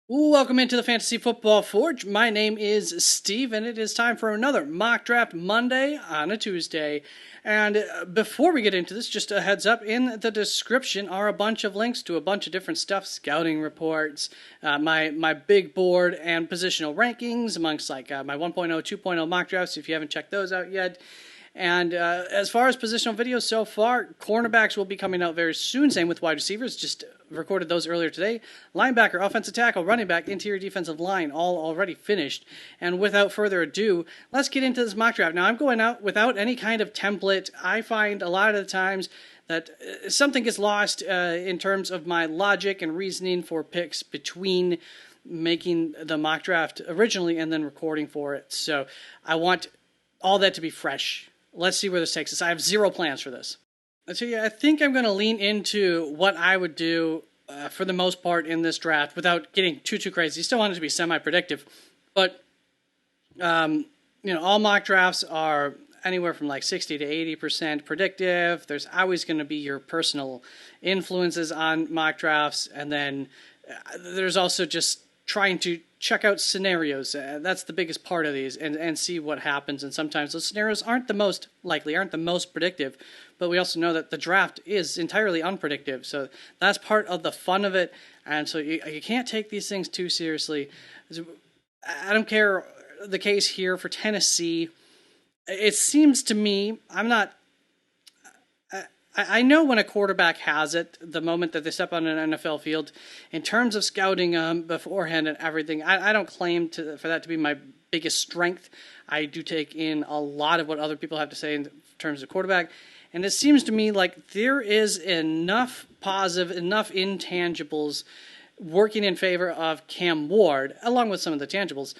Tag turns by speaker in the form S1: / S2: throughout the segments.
S1: Welcome into the Fantasy Football Forge. My name is Steve, and it is time for another Mock Draft Monday on a Tuesday. And before we get into this, just a heads up, in the description are a bunch of links to a bunch of different stuff, scouting reports, my big board, and positional rankings, amongst my 1.0, 2.0 mock drafts, if you haven't checked those out yet. And as far as positional videos so far, cornerbacks will be coming out very soon. Same with wide receivers. Just recorded those earlier today. Linebacker, offensive tackle, running back, interior defensive line, all already finished. And without further ado, let's get into this mock draft. Now, I'm going out without any kind of template. I find a lot of the times that something gets lost in terms of my logic and reasoning for picks between making the mock draft originally and then recording for it. So I want all that to be fresh. Let's see where this takes us. I have zero plans for this. So yeah, I think I'm going to lean into what I would do for the most part in this draft without getting too crazy. Still want it to be semi-predictive, but all mock drafts are anywhere from like 60 to 80% predictive. There's always going to be your personal influences on mock drafts, and then there's also just trying to check out scenarios. That's the biggest part of these, and see what happens. And sometimes those scenarios aren't the most likely, aren't the most predictive, but we also know that the draft is entirely unpredictable. So that's part of the fun of it. And so you can't take these things too seriously. I don't care the case here for Tennessee. It seems to me, I know when a quarterback has it, the moment that they step on an NFL field, in terms of scouting beforehand and everything. I don't claim for that to be my biggest strength. I do take in a lot of what other people have to say in terms of quarterback. And it seems to me like there is enough positive, enough intangibles working in favor of Cam Ward, along with some of the tangibles,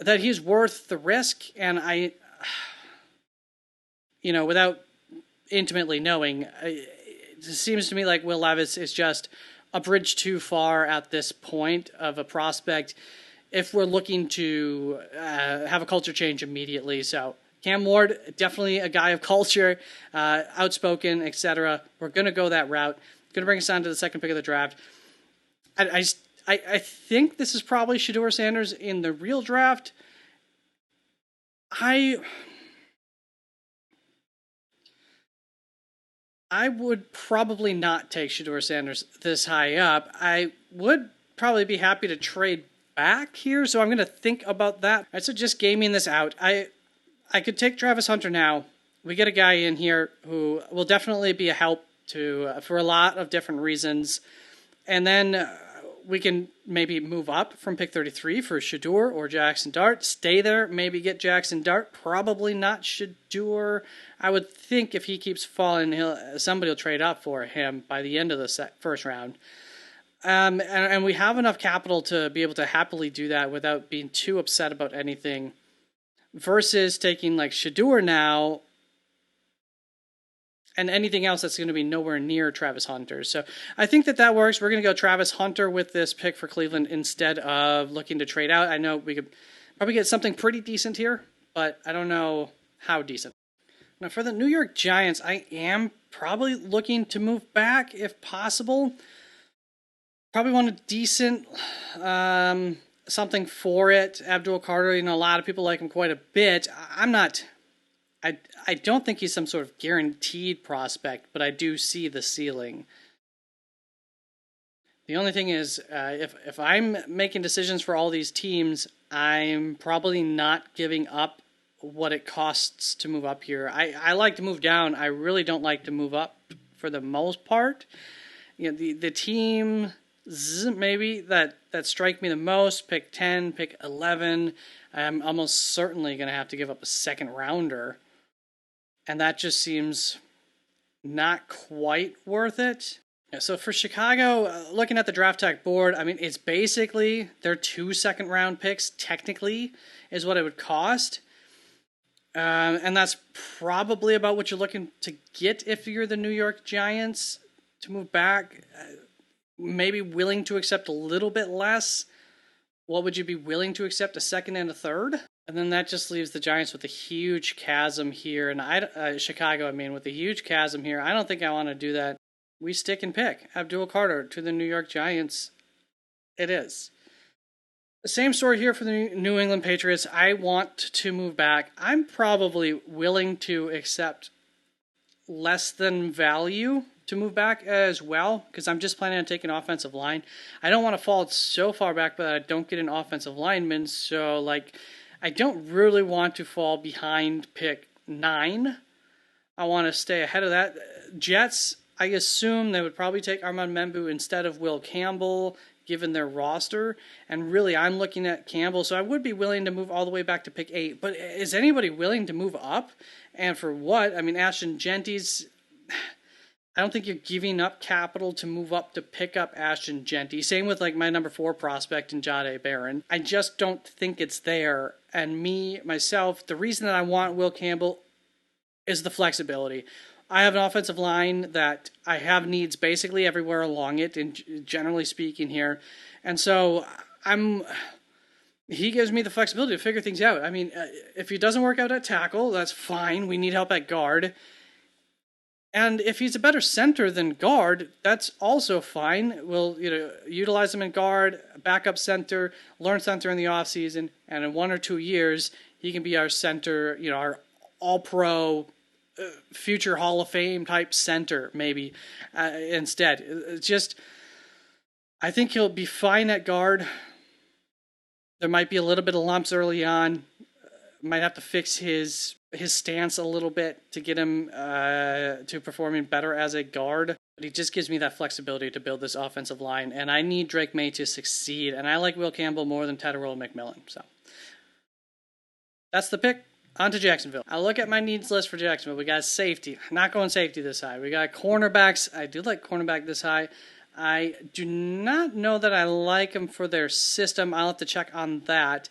S1: that he's worth the risk. And without intimately knowing, it seems to me like Will Levis is just a bridge too far at this point of a prospect if we're looking to have a culture change immediately. So Cam Ward, definitely a guy of culture, outspoken, etc. We're going to go that route. Going to bring us on to the second pick of the draft. I think this is probably Shedeur Sanders in the real draft. I would probably not take Shedeur Sanders this high up. I would probably be happy to trade back here, so I'm going to think about that. All right, so just gaming this out, I could take Travis Hunter now. We get a guy in here who will definitely be a help for a lot of different reasons. And then we can maybe move up from pick 33 for Shedeur or Jackson Dart. Stay there, maybe get Jackson Dart. Probably not Shedeur. I would think if he keeps falling, somebody will trade up for him by the end of the first round. And we have enough capital to be able to happily do that without being too upset about anything. Versus taking like Shedeur now and anything else that's going to be nowhere near Travis Hunter. So I think that works. We're going to go Travis Hunter with this pick for Cleveland instead of looking to trade out. I know we could probably get something pretty decent here, but I don't know how decent. Now for the New York Giants, I am probably looking to move back if possible. Probably want a decent something for it. Abdul Carter, a lot of people like him quite a bit. I don't think he's some sort of guaranteed prospect, but I do see the ceiling. The only thing is, if I'm making decisions for all these teams, I'm probably not giving up what it costs to move up here. I like to move down. I really don't like to move up for the most part. The team maybe that strike me the most, pick 10, pick 11, I'm almost certainly going to have to give up a second rounder. And that just seems not quite worth it. So for Chicago, looking at the draft tech board, it's basically their 2 second-round picks, technically, is what it would cost. And that's probably about what you're looking to get if you're the New York Giants to move back. Maybe willing to accept a little bit less. What would you be willing to accept, a second and a third? And then that just leaves the Giants with a huge chasm here. And Chicago, with a huge chasm here. I don't think I want to do that. We stick and pick Abdul Carter to the New York Giants. It is. Same story here for the New England Patriots. I want to move back. I'm probably willing to accept less than value to move back as well, because I'm just planning on taking offensive line. I don't want to fall so far back that I don't get an offensive lineman. So, like, I don't really want to fall behind pick 9. I want to stay ahead of that. Jets, I assume they would probably take Armand Membu instead of Will Campbell, given their roster. And really, I'm looking at Campbell, so I would be willing to move all the way back to pick 8. But is anybody willing to move up? And for what? I mean, Ashton Genty's... I don't think you're giving up capital to move up to pick up Ashton Genty. Same with like my number 4 prospect in Jahdae Barron. I just don't think it's there. And myself, the reason that I want Will Campbell is the flexibility. I have an offensive line that I have needs basically everywhere along it, and generally speaking here. And so he gives me the flexibility to figure things out. I mean, if he doesn't work out at tackle, that's fine. We need help at guard. And if he's a better center than guard, that's also fine. We'll utilize him in guard, backup center, learn center in the offseason, and in 1 or 2 years, he can be our center, our all-pro, future Hall of Fame type center, maybe, instead. It's just, I think he'll be fine at guard. There might be a little bit of lumps early on. Might have to fix his stance a little bit to get him to performing better as a guard. But he just gives me that flexibility to build this offensive line, and I need Drake May to succeed. And I like Will Campbell more than Tedderell McMillan. So that's the pick. On to Jacksonville. I look at my needs list for Jacksonville. We got safety. Not going safety this high. We got cornerbacks. I do like cornerback this high. I do not know that I like them for their system. I'll have to check on that.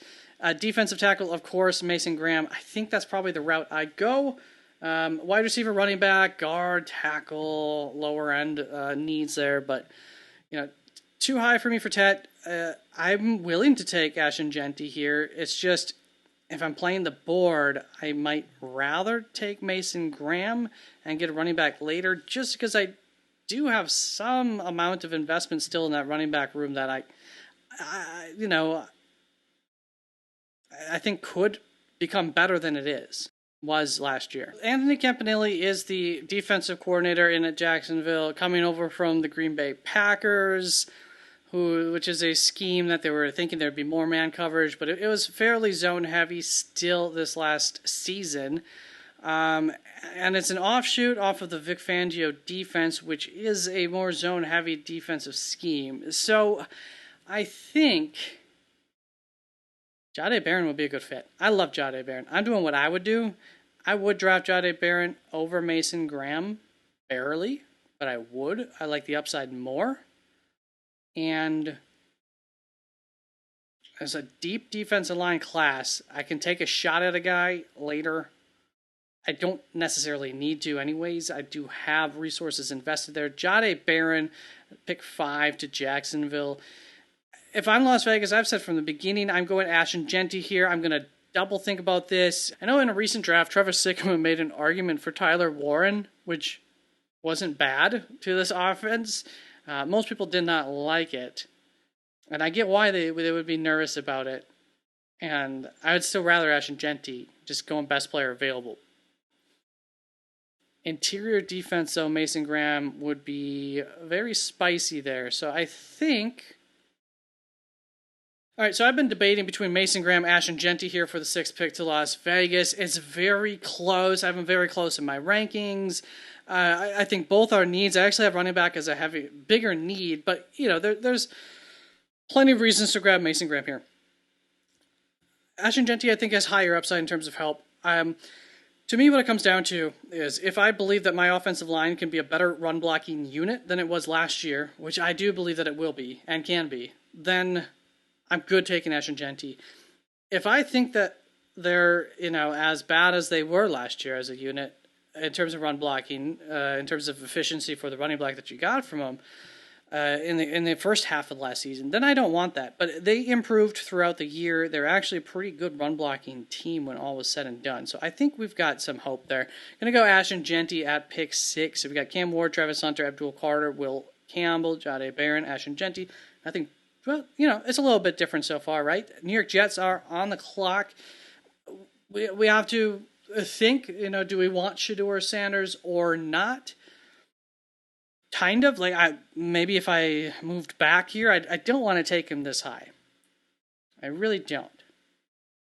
S1: Defensive tackle, of course, Mason Graham. I think that's probably the route I go. Wide receiver, running back, guard, tackle, lower end needs there. But, too high for me for Tet. I'm willing to take Ashton Genty here. It's just, if I'm playing the board, I might rather take Mason Graham and get a running back later, just because I do have some amount of investment still in that running back room that I think could become better than it was last year. Anthony Campanelli is the defensive coordinator in Jacksonville, coming over from the Green Bay Packers, which is a scheme that they were thinking there'd be more man coverage, but it was fairly zone heavy still this last season. And it's an offshoot off of the Vic Fangio defense, which is a more zone heavy defensive scheme. So I think Jahdae Barron would be a good fit. I love Jahdae Barron. I'm doing what I would do. I would draft Jahdae Barron over Mason Graham, barely, but I would. I like the upside more. And as a deep defensive line class, I can take a shot at a guy later. I don't necessarily need to anyways. I do have resources invested there. Jahdae Barron, pick 5 to Jacksonville. If I'm Las Vegas, I've said from the beginning, I'm going Ashton Genty here. I'm going to double think about this. I know in a recent draft, Trevor Sikkema made an argument for Tyler Warren, which wasn't bad to this offense. Most people did not like it. And I get why they would be nervous about it. And I would still rather Ashton Genty, just going best player available. Interior defense, though, Mason Graham would be very spicy there. So I think... All right, so I've been debating between Mason Graham, Ashton Genty here for the 6th pick to Las Vegas. It's very close. I have them very close in my rankings. I think both are needs. I actually have running back as a bigger need, but there's plenty of reasons to grab Mason Graham here. Ashton Genty, I think, has higher upside in terms of help. To me, what it comes down to is if I believe that my offensive line can be a better run blocking unit than it was last year, which I do believe that it will be and can be, then I'm good taking Ashton Genty. If I think that they're, as bad as they were last year as a unit in terms of run blocking, in terms of efficiency for the running back that you got from them in the first half of last season, then I don't want that. But they improved throughout the year. They're actually a pretty good run blocking team when all was said and done. So I think we've got some hope there. Going to go Ashton Genty at pick 6. So we got Cam Ward, Travis Hunter, Abdul Carter, Will Campbell, Jahdae Barron, Ashton Genty. I think well, it's a little bit different so far, right? New York Jets are on the clock. We have to think, do we want Shedeur Sanders or not? Kind of. Like, maybe if I moved back here, I don't want to take him this high. I really don't.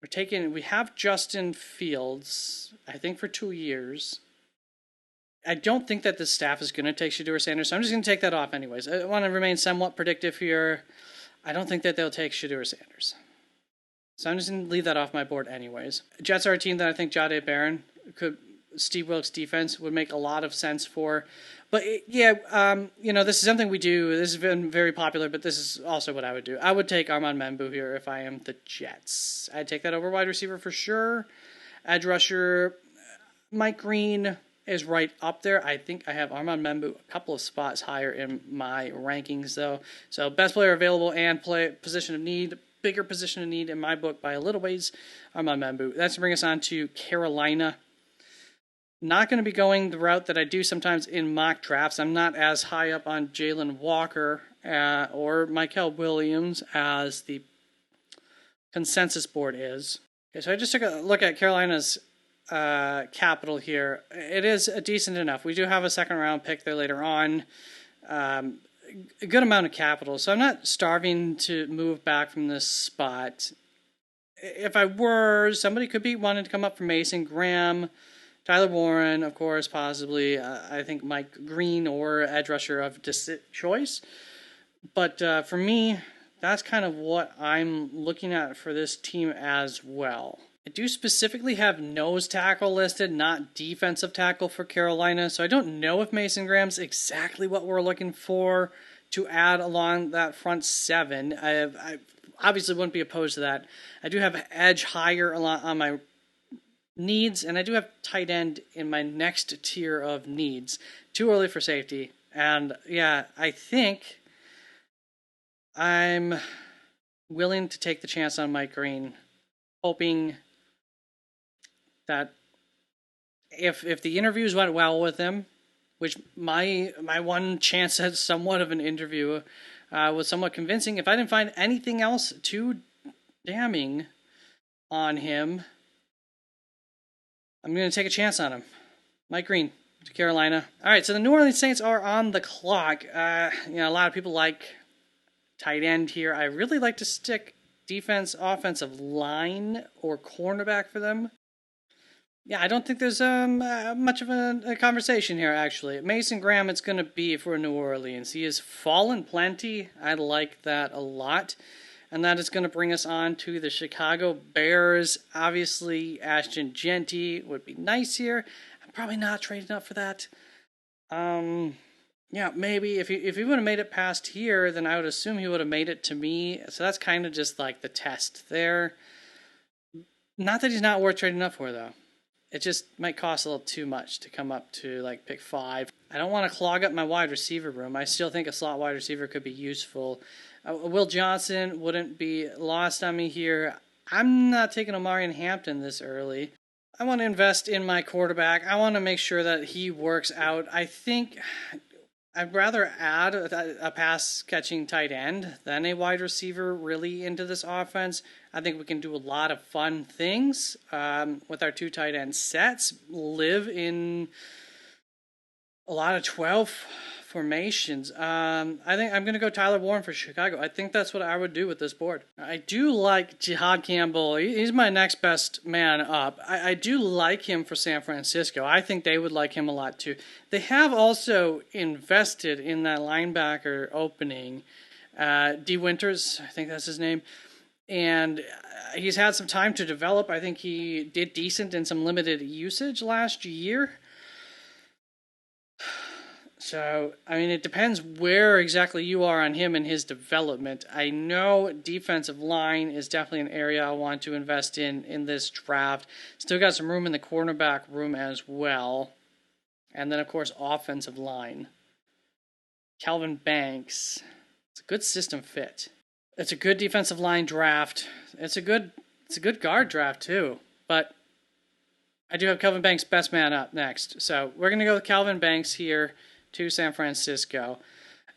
S1: We have Justin Fields, I think, for 2 years. I don't think that the staff is going to take Shedeur Sanders, so I'm just going to take that off anyways. I want to remain somewhat predictive here. I don't think that they'll take Shedeur Sanders. So I'm just going to leave that off my board anyways. Jets are a team that I think Jahdae Barron Steve Wilkes' defense would make a lot of sense for. But this is something we do. This has been very popular, but this is also what I would do. I would take Armand Membu here if I am the Jets. I'd take that over wide receiver for sure. Edge rusher, Mike Green is right up there. I think I have Armand Membu a couple of spots higher in my rankings, though. So best player available and position of need. Bigger position of need in my book by a little ways, Armand Membu. That's to bring us on to Carolina. Not going to be going the route that I do sometimes in mock drafts. I'm not as high up on Jalen Walker or Michael Williams as the consensus board is. Okay, so I just took a look at Carolina's capital here. It is decent enough. We do have a second round pick there later on. A good amount of capital. So I'm not starving to move back from this spot. If I were, somebody could be wanting to come up from Mason Graham, Tyler Warren, of course, possibly. I think Mike Green or edge rusher of choice. But for me, that's kind of what I'm looking at for this team as well. I do specifically have nose tackle listed, not defensive tackle for Carolina. So I don't know if Mason Graham's exactly what we're looking for to add along that front seven. I obviously wouldn't be opposed to that. I do have edge higher on my needs, and I do have tight end in my next tier of needs. Too early for safety. And yeah, I think I'm willing to take the chance on Mike Green, hoping that if the interviews went well with him, which my one chance at somewhat of an interview was somewhat convincing. If I didn't find anything else too damning on him, I'm going to take a chance on him. Mike Green to Carolina. All right, so the New Orleans Saints are on the clock. A lot of people like tight end here. I really like to stick defense, offensive line, or cornerback for them. Yeah, I don't think there's much of a conversation here, actually. Mason Graham, it's going to be for New Orleans. He has fallen plenty. I like that a lot. And that is going to bring us on to the Chicago Bears. Obviously, Ashton Genty would be nice here. I'm probably not trading up for that. Maybe if he would have made it past here, then I would assume he would have made it to me. So that's kind of just like the test there. Not that he's not worth trading up for, though. It just might cost a little too much to come up to like pick 5. I don't want to clog up my wide receiver room. I still think a slot wide receiver could be useful. Will Johnson wouldn't be lost on me here. I'm not taking Omarion Hampton this early. I want to invest in my quarterback. I want to make sure that he works out. I think I'd rather add a pass-catching tight end than a wide receiver really into this offense. I think we can do a lot of fun things with our 2 tight end sets, live in a lot of 12 formations. I think I'm going to go Tyler Warren for Chicago. I think that's what I would do with this board. I do like Jihad Campbell. He's my next best man up. I do like him for San Francisco. I think they would like him a lot too. They have also invested in that linebacker opening. D. Winters, I think that's his name. And he's had some time to develop. I think he did decent in some limited usage last year. So, it depends where exactly you are on him and his development. I know defensive line is definitely an area I want to invest in this draft. Still got some room in the cornerback room as well. And then, of course, offensive line. Calvin Banks. It's a good system fit. It's a good defensive line draft. It's a good guard draft, too. But I do have Calvin Banks best man up next. So, we're going to go with Calvin Banks here to San Francisco.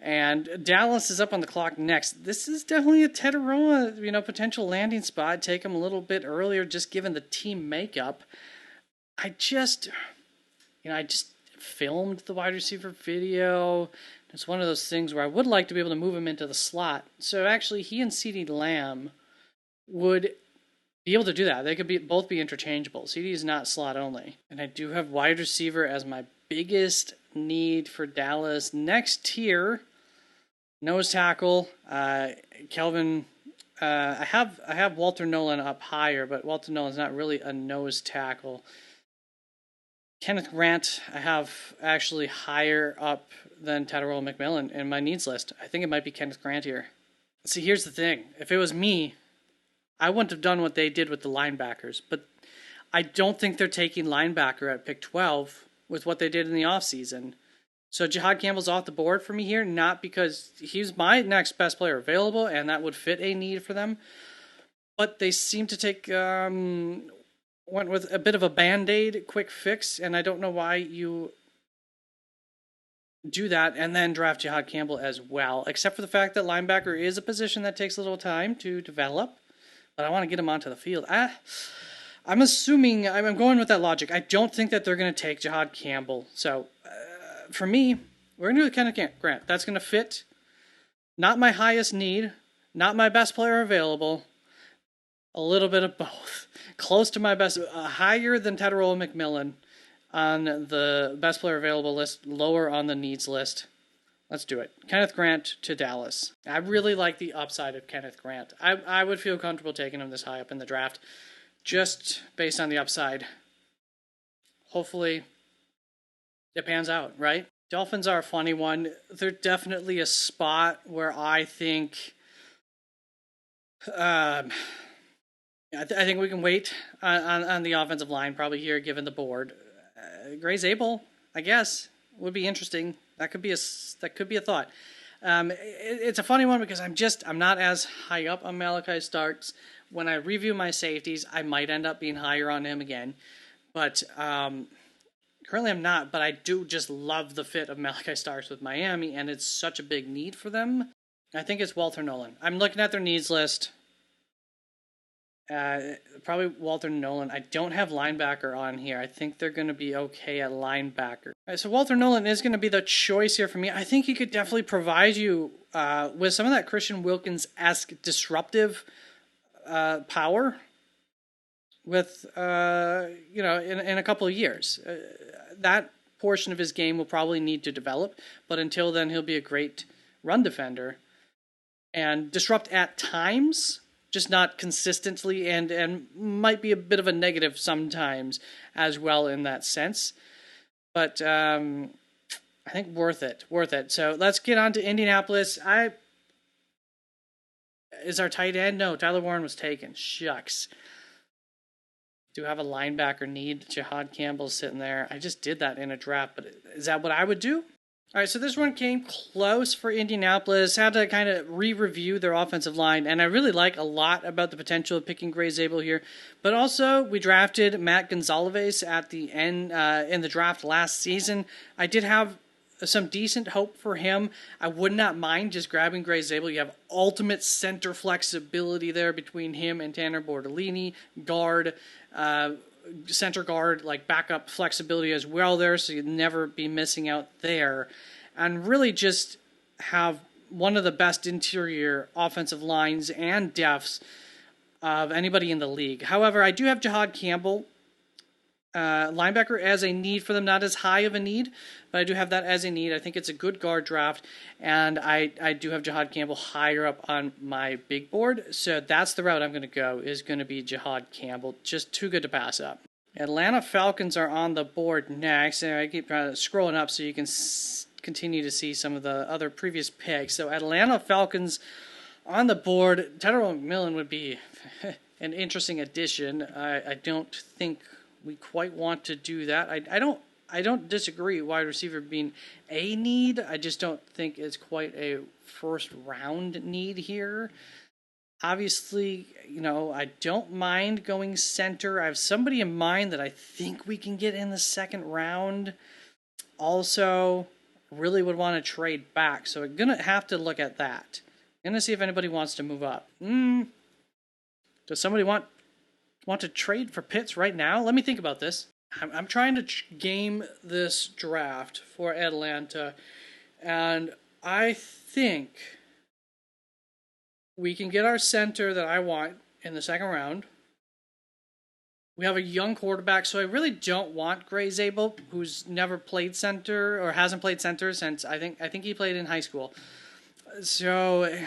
S1: And Dallas is up on the clock next. This is definitely a Tetaroa, potential landing spot. Take him a little bit earlier, just given the team makeup. I just filmed the wide receiver video. It's one of those things where I would like to be able to move him into the slot. So actually, he and CeeDee Lamb would be able to do that. They could both be interchangeable. CeeDee is not slot only. And I do have wide receiver as my biggest need for Dallas. Next tier, nose tackle, Kelvin. I have Walter Nolan up higher, but Walter Nolan's not really a nose tackle. Kenneth Grant, I have actually higher up than Tetaroa McMillan in my needs list. I think it might be Kenneth Grant here. See, here's the thing. If it was me, I wouldn't have done what they did with the linebackers, but I don't think they're taking linebacker at pick 12 with what they did in the offseason. So Jihad Campbell's off the board for me here, not because he's my next best player available, and that would fit a need for them, but they seem to went with a bit of a Band-Aid quick fix, and I don't know why you do that and then draft Jihad Campbell as well, except for the fact that linebacker is a position that takes a little time to develop, but I want to get him onto the field. I'm assuming, I'm going with that logic. I don't think that they're going to take Jihad Campbell. So, for me, we're going to do Kenneth Grant. That's going to fit. Not my highest need, not my best player available. A little bit of both. Close to my best, higher than Tetaroa McMillan on the best player available list, lower on the needs list. Let's do it. Kenneth Grant to Dallas. I really like the upside of Kenneth Grant. I would feel comfortable taking him this high up in the draft, just based on the upside. Hopefully, it pans out, right? Dolphins are a funny one. They're definitely a spot where I think... I think we can wait on the offensive line probably here, given the board. Gray Zabel, I guess, would be interesting. That could be a thought. It's a funny one because I'm not as high up on Malachi Starks. When I review my safeties, I might end up being higher on him again, but currently I'm not. But I do just love the fit of Malachi Starks with Miami, and it's such a big need for them. I think it's Walter Nolan. I'm looking at their needs list. Probably Walter Nolan. I don't have linebacker on here. I think they're going to be okay at linebacker. All right, so Walter Nolan is going to be the choice here for me. I think he could definitely provide you with some of that Christian Wilkins-esque disruptive power with, in a couple of years. That portion of his game will probably need to develop, but until then, he'll be a great run defender and disrupt at times, just not consistently, and might be a bit of a negative sometimes as well in that sense. But I think worth it. So let's get on to Indianapolis. Is our tight end? No, Tyler Warren was taken. Shucks. Do have a linebacker need. Jihad Campbell's sitting there. I just did that in a draft, but is that what I would do? All right, so this one came close for Indianapolis. Had to kind of re-review their offensive line, and I really like a lot about the potential of picking Gray Zabel here. But also, we drafted Matt Gonzalez at the end in the draft last season. I did have some decent hope for him. I would not mind just grabbing Gray Zabel. You have ultimate center flexibility there between him and Tanner Bordellini, guard, center guard, like backup flexibility as well there, so you'd never be missing out there. And really just have one of the best interior offensive lines and depths of anybody in the league. However, I do have Jihad Campbell, linebacker, as a need for them, not as high of a need, but I do have that as a need. I think it's a good guard draft, and I do have Jihad Campbell higher up on my big board, so that's the route I'm going to go, is going to be Jihad Campbell. Just too good to pass up. Atlanta Falcons are on the board next, and I keep scrolling up so you can continue to see some of the other previous picks. So Atlanta Falcons on the board. Tetaroa McMillan would be an interesting addition. I don't think we quite want to do that. I don't disagree wide receiver being a need. I just don't think it's quite a first round need here. Obviously, I don't mind going center. I have somebody in mind that I think we can get in the second round. Also, really would want to trade back. So we're going to have to look at that. Going to see if anybody wants to move up. Does somebody want to trade for Pitts right now? Let me think about this. I'm trying to game this draft for Atlanta, and I think we can get our center that I want in the second round. We have a young quarterback, so I really don't want Gray Zabel, who's never played center or hasn't played center since I think he played in high school. So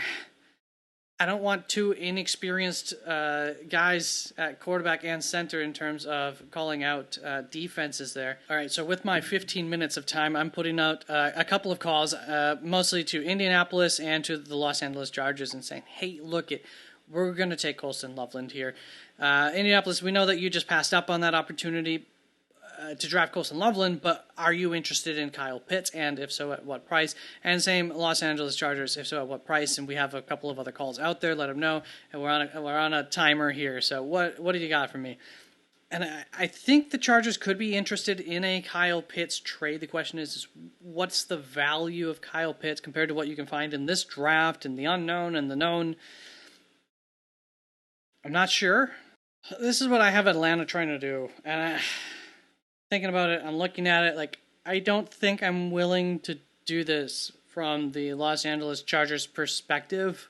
S1: I don't want two inexperienced guys at quarterback and center in terms of calling out defenses there. All right, so with my 15 minutes of time, I'm putting out a couple of calls, mostly to Indianapolis and to the Los Angeles Chargers, and saying, hey, look it. We're going to take Colston Loveland here. Indianapolis, we know that you just passed up on that opportunity to draft Colston Loveland, but are you interested in Kyle Pitts? And if so, at what price? And same Los Angeles Chargers, if so, at what price? And we have a couple of other calls out there. Let them know. And we're on a timer here. So what do you got for me? And I think the Chargers could be interested in a Kyle Pitts trade. The question is what's the value of Kyle Pitts compared to what you can find in this draft and the unknown and the known? I'm not sure. This is what I have Atlanta trying to do. And thinking about it, I'm looking at it like I don't think I'm willing to do this from the Los Angeles Chargers perspective.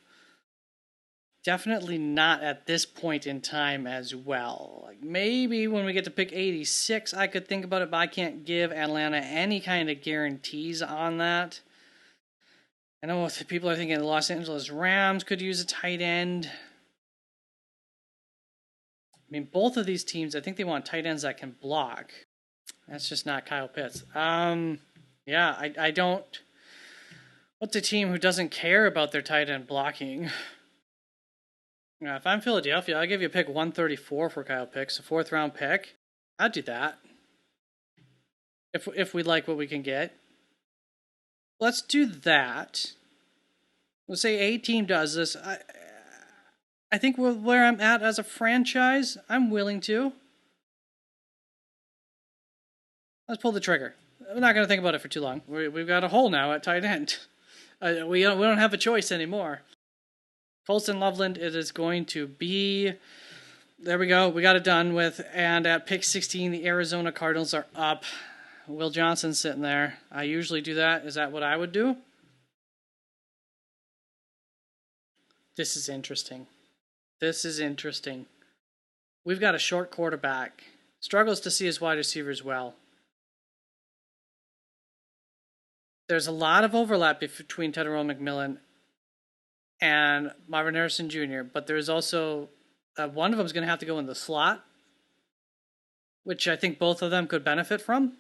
S1: Definitely not at this point in time as well. Like maybe when we get to pick 86, I could think about it, but I can't give Atlanta any kind of guarantees on that. I know people are thinking the Los Angeles Rams could use a tight end. I mean, both of these teams, I think they want tight ends that can block. That's just not Kyle Pitts. I don't... What's a team who doesn't care about their tight end blocking? If I'm Philadelphia, I'll give you a pick 134 for Kyle Pitts, a 4th round pick. I'd do that. If we like what we can get. Let's do that. Let's say a team does this. I think where I'm at as a franchise, I'm willing to. Let's pull the trigger. We're not going to think about it for too long. We've got a hole now at tight end. We don't have a choice anymore. Colston Loveland, it is going to be... There we go. We got it done with. And at pick 16, the Arizona Cardinals are up. Will Johnson's sitting there. I usually do that. Is that what I would do? This is interesting. We've got a short quarterback. Struggles to see his wide receivers well. There's a lot of overlap between Tyrell McMillan and Marvin Harrison Jr., but there's also one of them is going to have to go in the slot, which I think both of them could benefit from,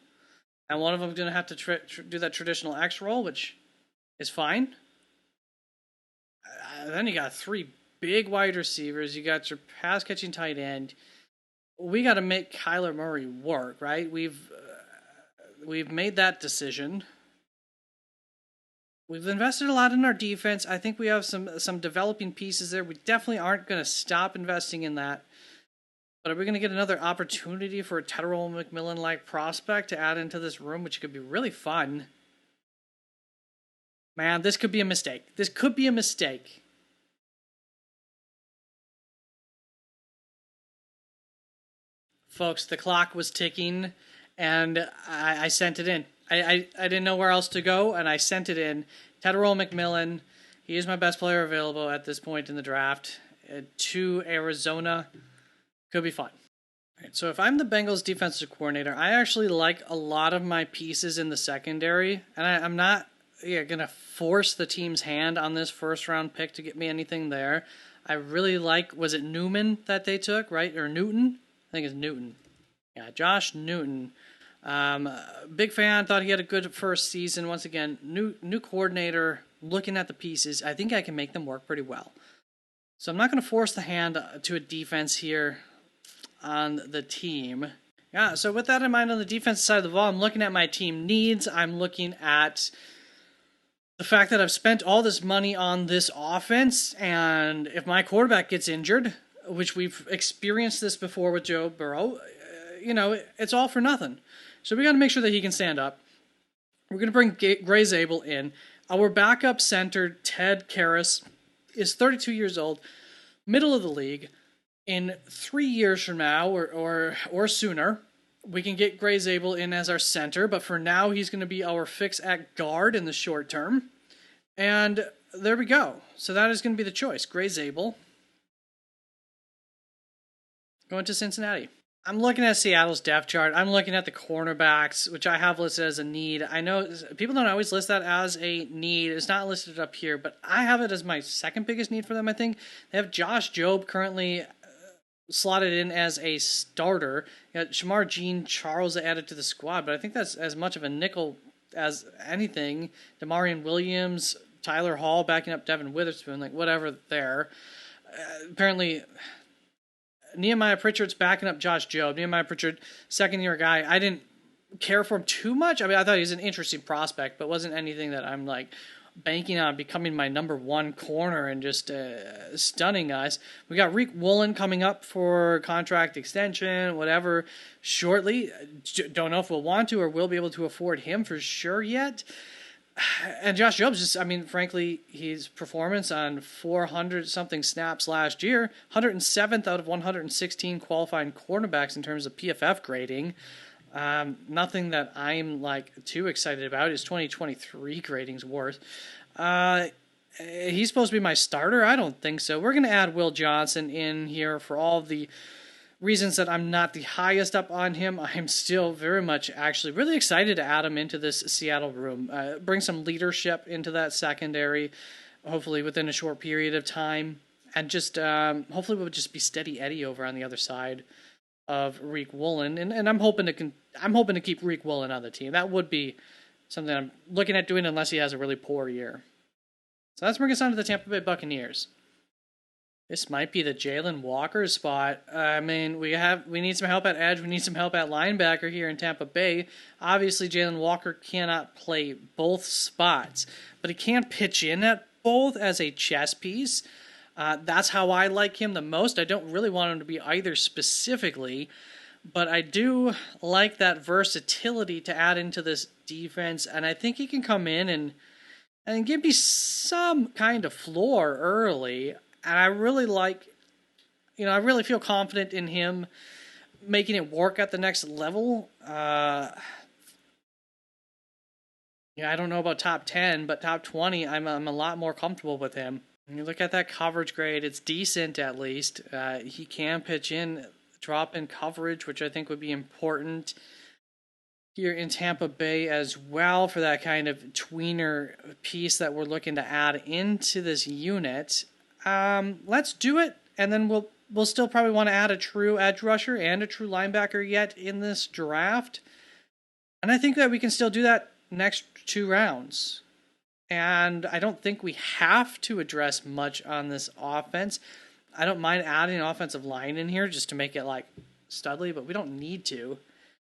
S1: and one of them is going to have to do that traditional X role, which is fine. Then you got 3 big wide receivers. You got your pass-catching tight end. We got to make Kyler Murray work, right? We've made that decision. We've invested a lot in our defense. I think we have some developing pieces there. We definitely aren't going to stop investing in that. But are we going to get another opportunity for a Tyrell McMillan-like prospect to add into this room, which could be really fun? Man, this could be a mistake. Folks, the clock was ticking, and I sent it in. I didn't know where else to go, and I sent it in. Tyrell McMillan, he is my best player available at this point in the draft. To Arizona, could be fun. Right, so if I'm the Bengals defensive coordinator, I actually like a lot of my pieces in the secondary, and I'm not going to force the team's hand on this first-round pick to get me anything there. I really like, was it Newman that they took, right? Or Newton? I think it's Newton. Yeah, Josh Newton. Big fan, thought he had a good first season. Once again, new coordinator, looking at the pieces. I think I can make them work pretty well. So I'm not going to force the hand to a defense here on the team. Yeah, so with that in mind, on the defensive side of the ball, I'm looking at my team needs. I'm looking at the fact that I've spent all this money on this offense, and if my quarterback gets injured, which we've experienced this before with Joe Burrow, it's all for nothing. So we got to make sure that he can stand up. We're going to bring Gray Zabel in. Our backup center, Ted Karras, is 32 years old, middle of the league. In 3 years from now, or sooner, we can get Gray Zabel in as our center, but for now, he's going to be our fix at guard in the short term. And there we go. So that is going to be the choice. Gray Zabel going to Cincinnati. I'm looking at Seattle's depth chart. I'm looking at the cornerbacks, which I have listed as a need. I know people don't always list that as a need. It's not listed up here, but I have it as my second biggest need for them, I think. They have Josh Jobe currently slotted in as a starter. You got Shamar Jean-Charles added to the squad, but I think that's as much of a nickel as anything. Damarian Williams, Tyler Hall backing up Devin Witherspoon, like whatever there. Apparently, Nehemiah Pritchard's backing up Josh Jobe. Nehemiah Pritchard, second-year guy. I didn't care for him too much. I mean, I thought he was an interesting prospect, but wasn't anything that I'm like banking on becoming my number one corner and just stunning us. We got Reek Woolen coming up for contract extension, whatever, shortly. Don't know if we'll want to or will be able to afford him for sure yet. And Josh Jobs just, I mean, frankly, his performance on 400-something snaps last year, 107th out of 116 qualifying cornerbacks in terms of PFF grading. Nothing that I'm like too excited about. His 2023 grading's worth. He's supposed to be my starter? I don't think so. We're going to add Will Johnson in here for all the reasons that I'm not the highest up on him. I'm still very much actually really excited to add him into this Seattle room. Bring some leadership into that secondary, hopefully within a short period of time. And just hopefully we'll just be steady Eddie over on the other side of Reek Woolen, and I'm hoping to keep Reek Woolen on the team. That would be something I'm looking at doing unless he has a really poor year. So let's bring us on to the Tampa Bay Buccaneers. This might be the Jalen Walker spot. I mean, we need some help at edge. We need some help at linebacker here in Tampa Bay. Obviously, Jalen Walker cannot play both spots, but he can pitch in at both as a chess piece. That's how I like him the most. I don't really want him to be either specifically, but I do like that versatility to add into this defense, and I think he can come in and give me some kind of floor early. And I really I really feel confident in him making it work at the next level. I don't know about top 10, but top 20, I'm a lot more comfortable with him. When you look at that coverage grade, it's decent at least. He can pitch in, drop in coverage, which I think would be important here in Tampa Bay as well for that kind of tweener piece that we're looking to add into this unit. Let's do it, and then we'll still probably want to add a true edge rusher and a true linebacker yet in this draft. And I think that we can still do that next 2 rounds. And I don't think we have to address much on this offense. I don't mind adding an offensive line in here just to make it like studly, but we don't need to.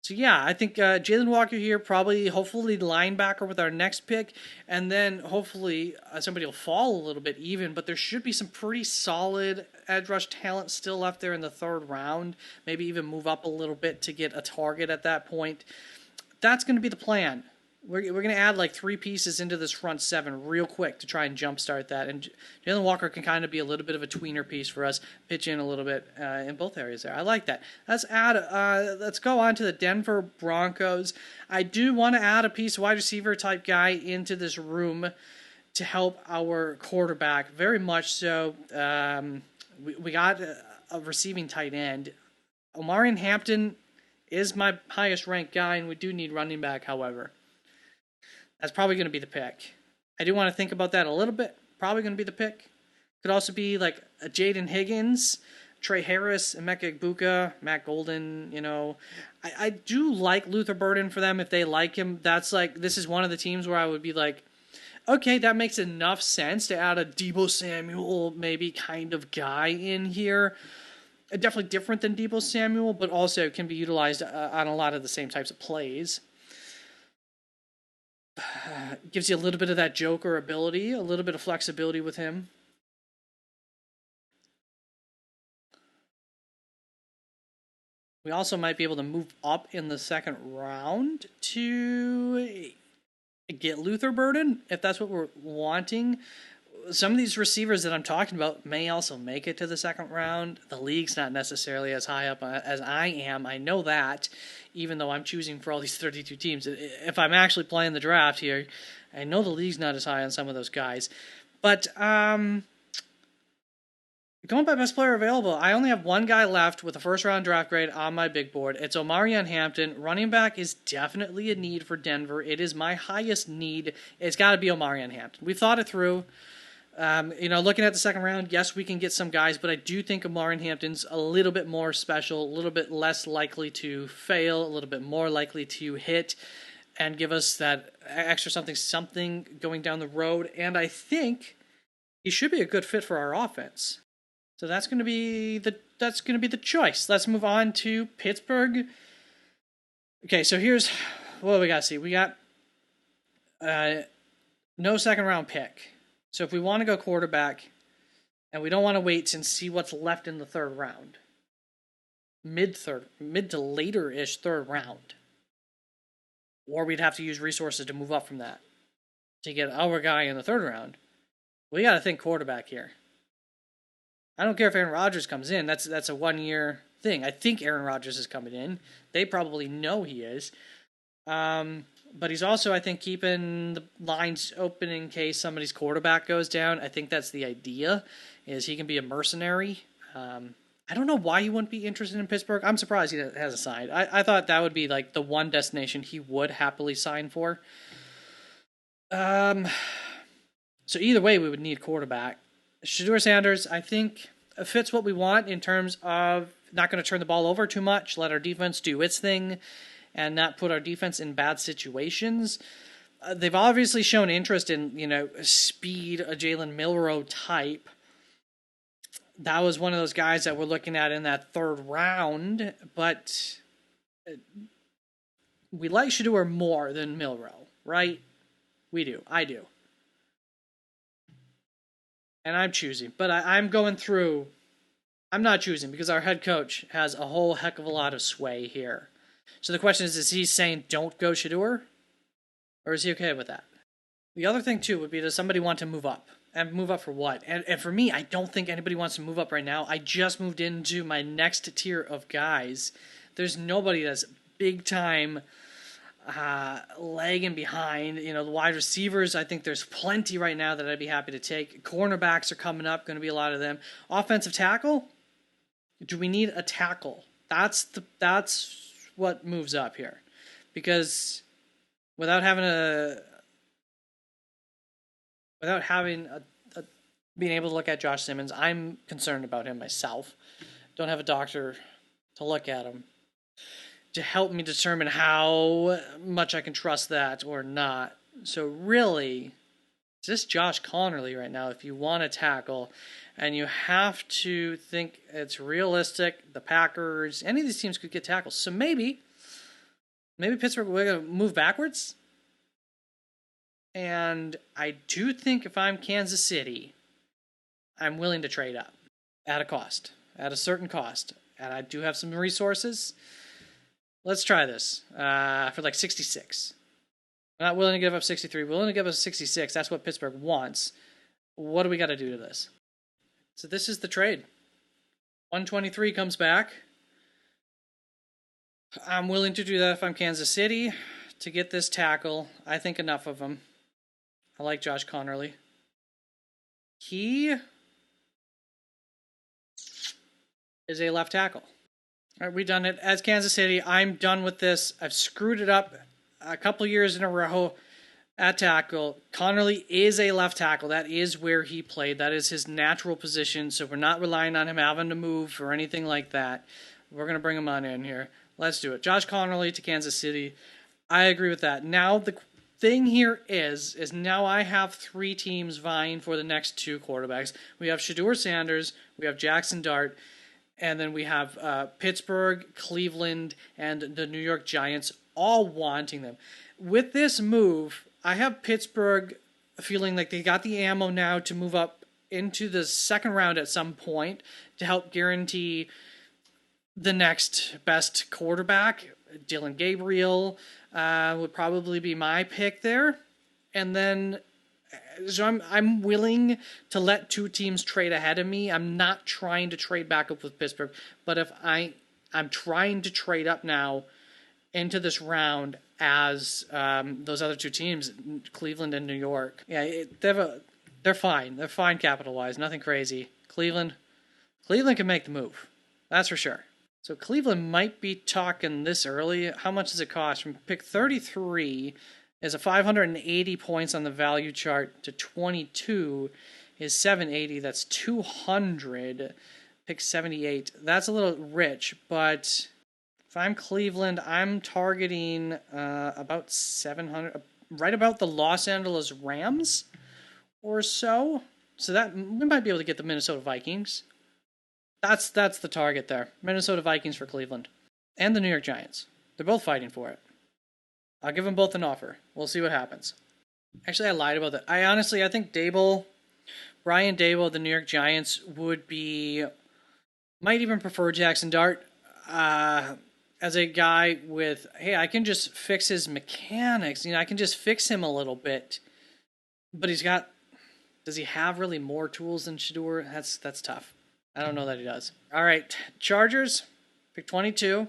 S1: So yeah, I think Jalen Walker here, probably, hopefully linebacker with our next pick, and then hopefully somebody will fall a little bit even, but there should be some pretty solid edge rush talent still left there in the 3rd round, maybe even move up a little bit to get a target at that point. That's going to be the plan. We're going to add like 3 pieces into this front 7 real quick to try and jumpstart that. And Jalen Walker can kind of be a little bit of a tweener piece for us, pitch in a little bit in both areas there. I like that. Let's go on to the Denver Broncos. I do want to add a piece wide receiver type guy into this room to help our quarterback. Very much so. We got a receiving tight end. Omarion Hampton is my highest ranked guy, and we do need running back, however. That's probably going to be the pick. I do want to think about that a little bit. Probably going to be the pick. Could also be like a Jaden Higgins, Trey Harris, Emeka Egbuka, Matt Golden. I do like Luther Burden for them if they like him. That's like, this is one of the teams where I would be like, okay, that makes enough sense to add a Deebo Samuel maybe kind of guy in here. Definitely different than Deebo Samuel, but also can be utilized on a lot of the same types of plays. Gives you a little bit of that Joker ability, a little bit of flexibility with him. We also might be able to move up in the 2nd round to get Luther Burden if that's what we're wanting. Some of these receivers that I'm talking about may also make it to the second round. The league's not necessarily as high up as I am. I know that, even though I'm choosing for all these 32 teams. If I'm actually playing the draft here, I know the league's not as high on some of those guys. But going by best player available, I only have one guy left with a first-round draft grade on my big board. It's Omarion Hampton. Running back is definitely a need for Denver. It is my highest need. It's got to be Omarion Hampton. We've thought it through. Looking at the second round, yes, we can get some guys, but I do think Omarion Hampton's a little bit more special, a little bit less likely to fail, a little bit more likely to hit and give us that extra something going down the road. And I think he should be a good fit for our offense. So that's going to be the choice. Let's move on to Pittsburgh. Okay, so here's what we got to see. We got no second round pick. So if we want to go quarterback, and we don't want to wait and see what's left in the third round, mid to later-ish third round, or we'd have to use resources to move up from that to get our guy in the third round, we got to think quarterback here. I don't care if Aaron Rodgers comes in. That's a 1-year thing. I think Aaron Rodgers is coming in. They probably know he is. But he's also, I think, keeping the lines open in case somebody's quarterback goes down. I think that's the idea, is he can be a mercenary. I don't know why he wouldn't be interested in Pittsburgh. I'm surprised he hasn't signed. I thought that would be like the one destination he would happily sign for. So either way, we would need quarterback. Shedeur Sanders, I think, fits what we want in terms of not going to turn the ball over too much, let our defense do its thing, and not put our defense in bad situations. They've obviously shown interest in, speed, a Jalen Milroe type. That was one of those guys that we're looking at in that third round, but we like Shedeur more than Milroe, right? We do. I do. And I'm choosing, but I'm going through. I'm not choosing because our head coach has a whole heck of a lot of sway here. So the question is he saying don't go Shedeur? Or is he okay with that? The other thing, too, would be, does somebody want to move up? And move up for what? And for me, I don't think anybody wants to move up right now. I just moved into my next tier of guys. There's nobody that's big-time lagging behind. The wide receivers, I think there's plenty right now that I'd be happy to take. Cornerbacks are coming up, going to be a lot of them. Offensive tackle? Do we need a tackle? That's what moves up here. Because without having being able to look at Josh Simmons, I'm concerned about him myself. Don't have a doctor to look at him to help me determine how much I can trust that or not. So really, it's just Josh Connerly right now if you want to tackle, and you have to think it's realistic. The Packers, any of these teams could get tackles. So maybe Pittsburgh, we're going to move backwards. And I do think if I'm Kansas City, I'm willing to trade up at a certain cost. And I do have some resources. Let's try this for like 66. I'm not willing to give up 63. Willing to give up 66. That's what Pittsburgh wants. What do we got to do to this? So this is the trade. 123 comes back. I'm willing to do that if I'm Kansas City to get this tackle. I think enough of him. I like Josh Connerly. He is a left tackle. All right, we've done it. As Kansas City, I'm done with this. I've screwed it up a couple years in a row at tackle. Connerly is a left tackle. That is where he played. That is his natural position, so we're not relying on him having to move or anything like that. We're going to bring him on in here. Let's do it. Josh Connerly to Kansas City. I agree with that. Now, the thing here is now I have 3 teams vying for the next 2 quarterbacks. We have Shedeur Sanders, we have Jackson Dart, and then we have Pittsburgh, Cleveland, and the New York Giants all wanting them. With this move, I have Pittsburgh feeling like they got the ammo now to move up into the second round at some point to help guarantee the next best quarterback. Dylan Gabriel would probably be my pick there. and then so I'm willing to let two teams trade ahead of me. I'm not trying to trade back up with Pittsburgh, but if I'm trying to trade up now into this round as those other two teams, Cleveland and New York. Yeah, they're fine. They're fine capital-wise. Nothing crazy. Cleveland can make the move. That's for sure. So Cleveland might be talking this early. How much does it cost? From pick 33 is a 580 points on the value chart to 22 is 780. That's 200. Pick 78. That's a little rich, but if I'm Cleveland, I'm targeting about 700, right about the Los Angeles Rams or so. So that we might be able to get the Minnesota Vikings. That's the target there. Minnesota Vikings for Cleveland. And the New York Giants. They're both fighting for it. I'll give them both an offer. We'll see what happens. Actually, I lied about that. I think Brian Daboll of the New York Giants might even prefer Jackson Dart as a guy with, hey, I can just fix his mechanics. I can just fix him a little bit. But does he have really more tools than Shedeur? That's tough. I don't know that he does. All right, Chargers, pick 22.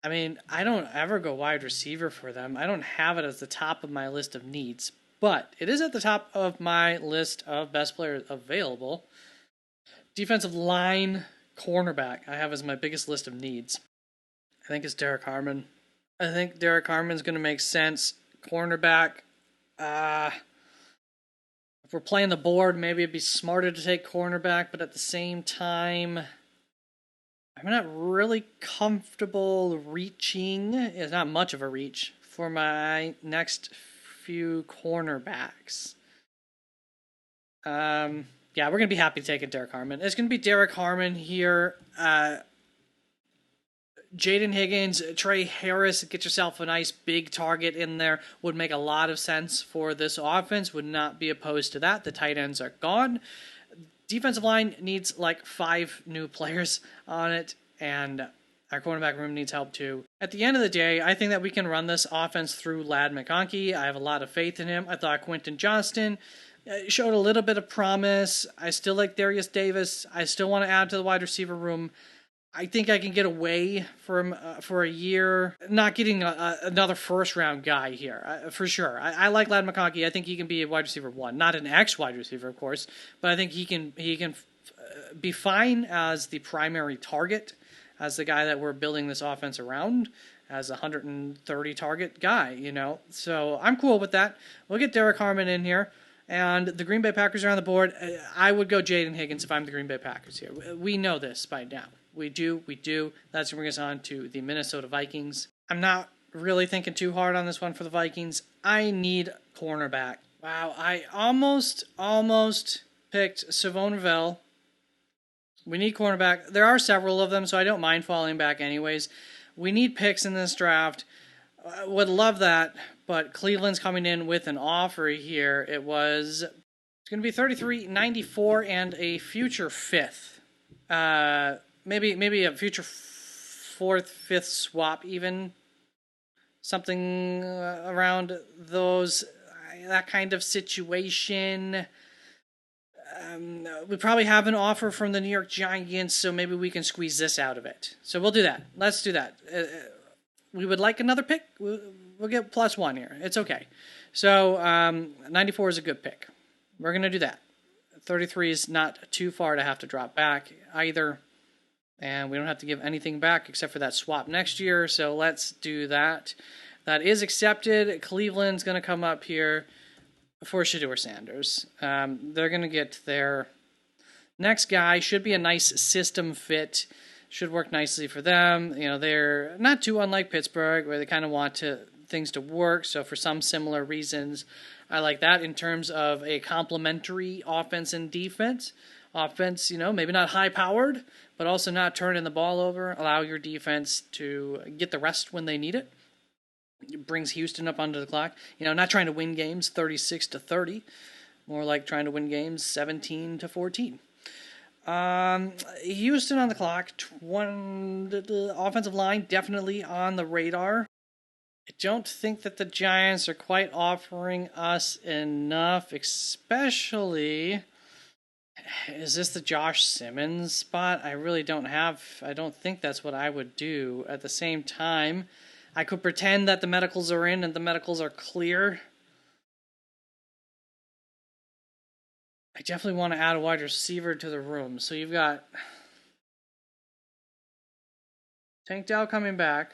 S1: I don't ever go wide receiver for them. I don't have it as the top of my list of needs, but it is at the top of my list of best players available. Defensive line, cornerback, I have as my biggest list of needs. I think it's Derek Harmon. I think Derek Harmon's going to make sense. Cornerback, if we're playing the board, maybe it'd be smarter to take cornerback, but at the same time, I'm not really comfortable reaching. It's not much of a reach for my next few cornerbacks. Yeah, we're going to be happy taking Derek Harmon. It's going to be Derek Harmon here. Jaden Higgins, Trey Harris, get yourself a nice big target in there. Would make a lot of sense for this offense. Would not be opposed to that. The tight ends are gone. Defensive line needs like 5 new players on it, and our cornerback room needs help too. At the end of the day, I think that we can run this offense through Ladd McConkey. I have a lot of faith in him. I thought Quentin Johnston showed a little bit of promise. I still like Darius Davis. I still want to add to the wide receiver room. I think I can get away from for a year, not getting another first-round guy here, for sure. I like Ladd McConkey. I think he can be a wide receiver 1. Not an ex-wide receiver, of course, but I think he can be fine as the primary target, as the guy that we're building this offense around, as a 130 target guy, So I'm cool with that. We'll get Derek Harmon in here. And the Green Bay Packers are on the board. I would go Jaden Higgins if I'm the Green Bay Packers here. We know this by now. We do. That's going to bring us on to the Minnesota Vikings. I'm not really thinking too hard on this one for the Vikings. I need cornerback. Wow, I almost picked Savon Ravel. We need cornerback. There are several of them, so I don't mind falling back anyways. We need picks in this draft. Would love that, but Cleveland's coming in with an offer here. It's going to be 33.94 and a future 5th. Maybe a future 4th, 5th swap even. Something around that kind of situation. We probably have an offer from the New York Giants, so maybe we can squeeze this out of it. So we'll do that. Let's do that. We would like another pick. We'll get +1 here. It's okay. So 94 is a good pick. We're going to do that. 33 is not too far to have to drop back either. And we don't have to give anything back except for that swap next year. So let's do that. That is accepted. Cleveland's going to come up here for Shedeur Sanders. They're going to get their next guy. Should be a nice system fit. Should work nicely for them. They're not too unlike Pittsburgh, where they kind of want things to work. So for some similar reasons, I like that in terms of a complementary offense and defense. Offense, maybe not high-powered, but also not turning the ball over. Allow your defense to get the rest when they need it. It brings Houston up onto the clock. Not trying to win games 36-30. More like trying to win games 17-14. Houston on the clock. The offensive line definitely on the radar. I don't think that the Giants are quite offering us enough, especially. Is this the Josh Simmons spot? I don't think that's what I would do. At the same time, I could pretend that the medicals are in and the medicals are clear. I definitely want to add a wide receiver to the room. So you've got Tank Dell coming back.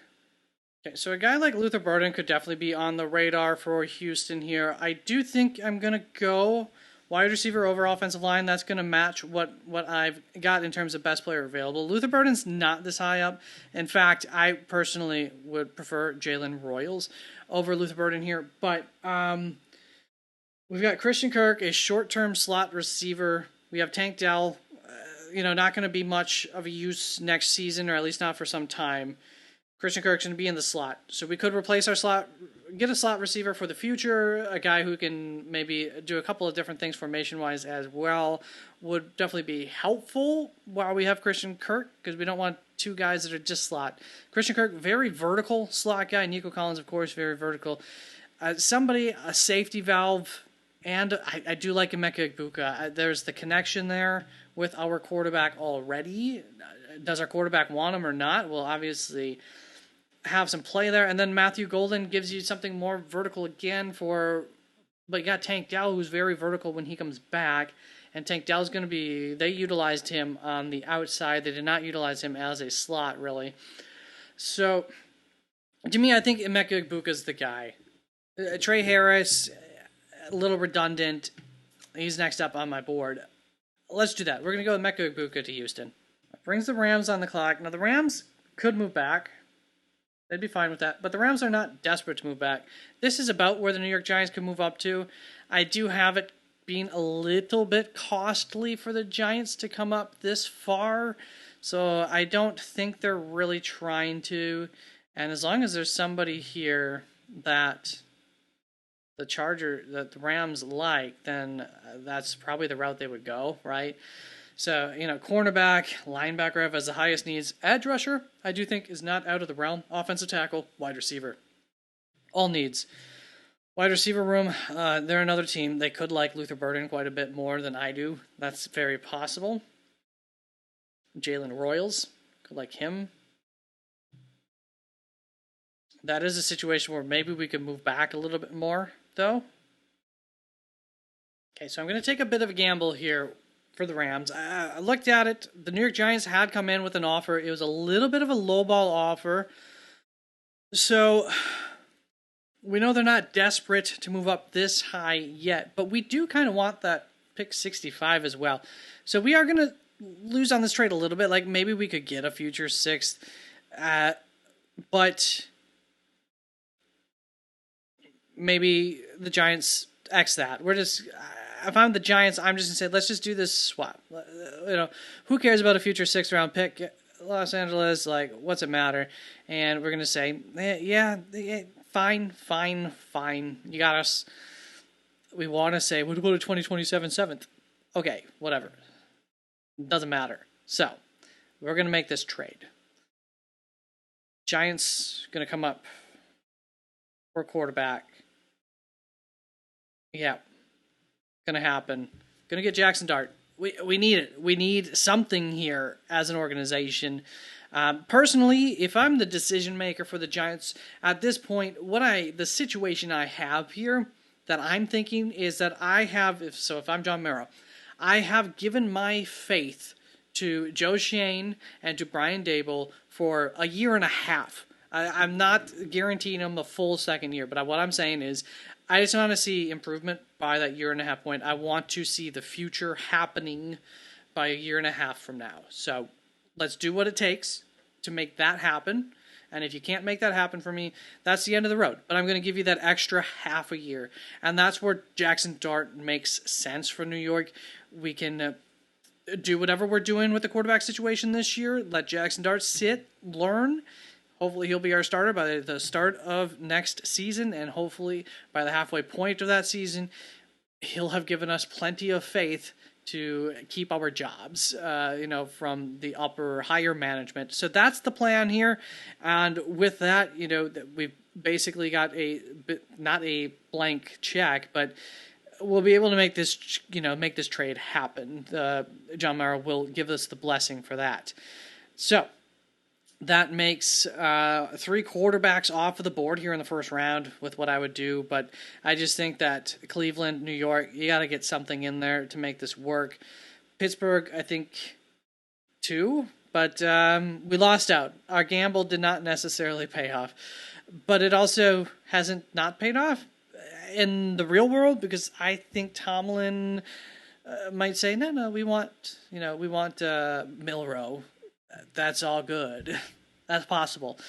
S1: Okay, so a guy like Luther Burden could definitely be on the radar for Houston here. I do think I'm going to go wide receiver over offensive line. That's going to match what I've got in terms of best player available. Luther Burden's not this high up. In fact, I personally would prefer Jalen Royals over Luther Burden here. But we've got Christian Kirk, a short-term slot receiver. We have Tank Dell, not going to be much of a use next season, or at least not for some time. Christian Kirk's going to be in the slot. So we could replace our slot, get a slot receiver for the future, a guy who can maybe do a couple of different things formation-wise as well. Would definitely be helpful while we have Christian Kirk, because we don't want two guys that are just slot. Christian Kirk, very vertical slot guy. Nico Collins, of course, very vertical. A safety valve, and I do like Emeka Egbuka. There's the connection there with our quarterback already. Does our quarterback want him or not? Well, obviously have some play there. And then Matthew Golden gives you something more vertical again but you got Tank Dell, who's very vertical when he comes back. And Tank Dell's going to be, they utilized him on the outside. They did not utilize him as a slot, really. So, to me, I think Emeka Egbuka is the guy. Trey Harris, a little redundant. He's next up on my board. Let's do that. We're going to go with Emeka Egbuka to Houston. Brings the Rams on the clock. Now, the Rams could move back. They'd be fine with that. But the Rams are not desperate to move back. This is about where the New York Giants could move up to. I do have it being a little bit costly for the Giants to come up this far. So I don't think they're really trying to. And as long as there's somebody here that the Rams like, then that's probably the route they would go, right? So, cornerback, linebacker have as the highest needs. Edge rusher, I do think, is not out of the realm. Offensive tackle, wide receiver. All needs. Wide receiver room, they're another team. They could like Luther Burden quite a bit more than I do. That's very possible. Jalen Royals, could like him. That is a situation where maybe we could move back a little bit more, though. Okay, so I'm going to take a bit of a gamble here for the Rams. I looked at it. The New York Giants had come in with an offer. It was a little bit of a lowball offer. So we know they're not desperate to move up this high yet, but we do kind of want that pick 65 as well. So we are going to lose on this trade a little bit. Like maybe we could get a future sixth, but maybe the Giants X that. If I'm the Giants, I'm just going to say, let's just do this swap. Who cares about a future 6th round pick? Los Angeles, what's it matter? And we're going to say, fine. You got us. We want to say, what about a 2027 7th? Okay, whatever. Doesn't matter. So, we're going to make this trade. Giants going to come up for quarterback. Yeah. Going to happen. Going to get Jackson Dart. We need it. We need something here as an organization. Personally, if I'm the decision maker for the Giants at this point, the situation I have here that I'm thinking is that if I'm John Mara, I have given my faith to Joe Shane and to Brian Dable for a year and a half. I'm not guaranteeing them the full second year, but what I'm saying is I just want to see improvement by that year and a half point. I want to see the future happening by a year and a half from now. So let's do what it takes to make that happen. And if you can't make that happen for me, that's the end of the road. But I'm going to give you that extra half a year. And that's where Jackson Dart makes sense for New York. We can do whatever we're doing with the quarterback situation this year. Let Jackson Dart sit, learn. Hopefully he'll be our starter by the start of next season, and hopefully by the halfway point of that season, he'll have given us plenty of faith to keep our jobs, from the higher management. So that's the plan here. And with that, we've basically got not a blank check, but we'll be able to make this trade happen. John Mara will give us the blessing for that. So that makes 3 quarterbacks off of the board here in the first round with what I would do. But I just think that Cleveland, New York, you got to get something in there to make this work. Pittsburgh, I think 2, but we lost out. Our gamble did not necessarily pay off. But it also hasn't not paid off in the real world, because I think Tomlin might say, no, we want Milroe. That's all good. That's possible.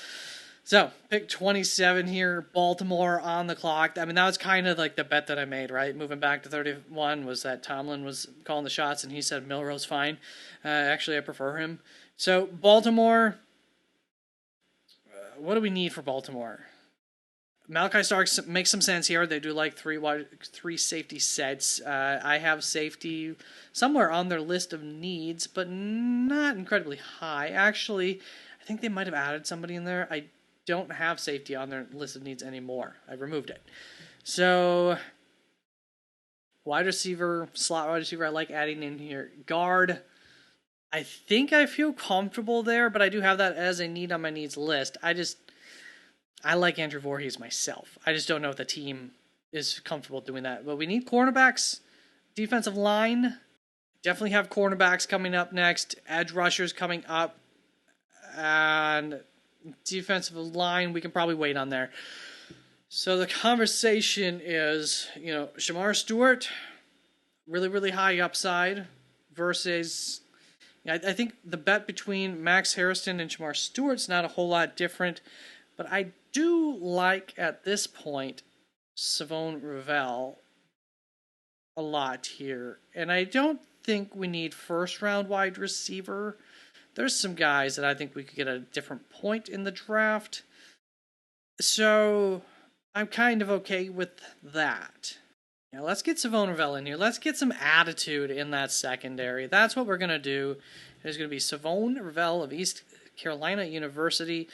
S1: So, pick 27 here, Baltimore on the clock. I mean, that was kind of like the bet that I made, right? Moving back to 31 was that Tomlin was calling the shots, and he said Milroe's fine. Actually, I prefer him. So, Baltimore, what do we need for Baltimore? Malachi Starks makes some sense here. They do like three safety sets. I have safety somewhere on their list of needs, but not incredibly high. Actually, I think they might have added somebody in there. I don't have safety on their list of needs anymore. I removed it. So, slot wide receiver, I like adding in here. Guard, I think I feel comfortable there, but I do have that as a need on my needs list. I like Andrew Voorhees myself. I just don't know if the team is comfortable doing that. But we need cornerbacks, defensive line. Definitely have cornerbacks coming up next. Edge rushers coming up. And defensive line, we can probably wait on there. So the conversation is, Shamar Stewart, really, really high upside versus... I think the bet between Max Harrison and Shamar Stewart's not a whole lot different. But I do like, at this point, Savone Ravel a lot here. And I don't think we need first-round wide receiver. There's some guys that I think we could get at a different point in the draft. So I'm kind of okay with that. Now let's get Savone Ravel in here. Let's get some attitude in that secondary. That's what we're going to do. There's going to be Savone Ravel of East Carolina University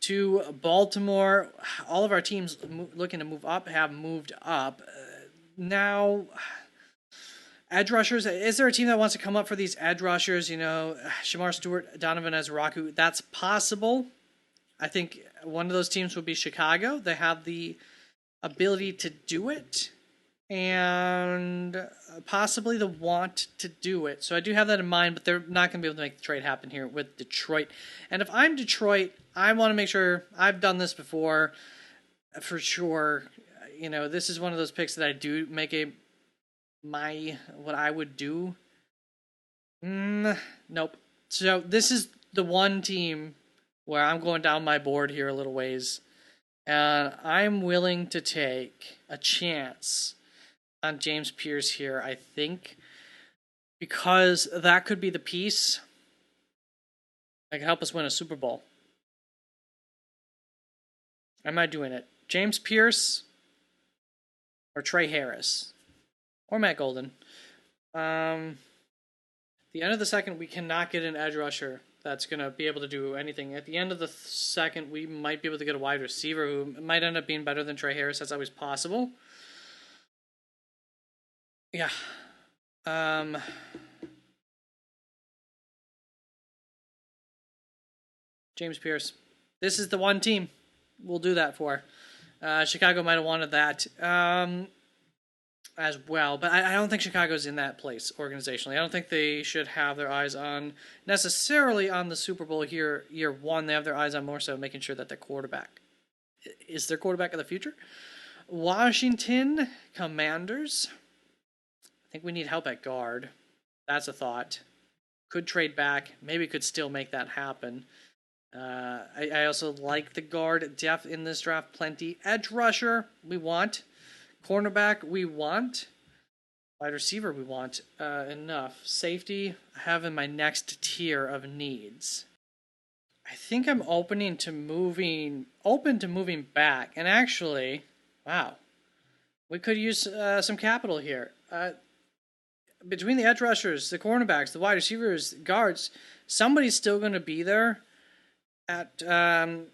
S1: to Baltimore. All of our teams looking to move up have moved up. Now, edge rushers. Is there a team that wants to come up for these edge rushers? Shamar Stewart, Donovan Ezraku. That's possible. I think one of those teams would be Chicago. They have the ability to do it, and possibly the want to do it. So I do have that in mind, but they're not going to be able to make the trade happen here with Detroit. And if I'm Detroit, I want to make sure, I've done this before, for sure. This is one of those picks that I do make what I would do. Nope. So this is the one team where I'm going down my board here a little ways, and I'm willing to take a chance on James Pierce here, I think, because that could be the piece that could help us win a Super Bowl. Am I doing it? James Pierce or Trey Harris or Matt Golden. The end of the second, we cannot get an edge rusher that's going to be able to do anything. At the end of the second, we might be able to get a wide receiver who might end up being better than Trey Harris. That's always possible. Yeah. James Pierce. This is the one team we'll do that for. Chicago might have wanted that as well, but I don't think Chicago's in that place organizationally. I don't think they should have their eyes on necessarily on the Super Bowl here, year one. They have their eyes on more so making sure that their quarterback is their quarterback of the future. Washington Commanders. I think we need help at guard. That's a thought. Could trade back. Maybe could still make that happen. I also like the guard depth in this draft plenty. Edge rusher, we want. Cornerback, we want. Wide receiver, we want. Enough. Safety, I have in my next tier of needs. I think I'm open to moving back. And actually, wow, we could use some capital here. between the edge rushers, the cornerbacks, the wide receivers, guards, somebody's still going to be there at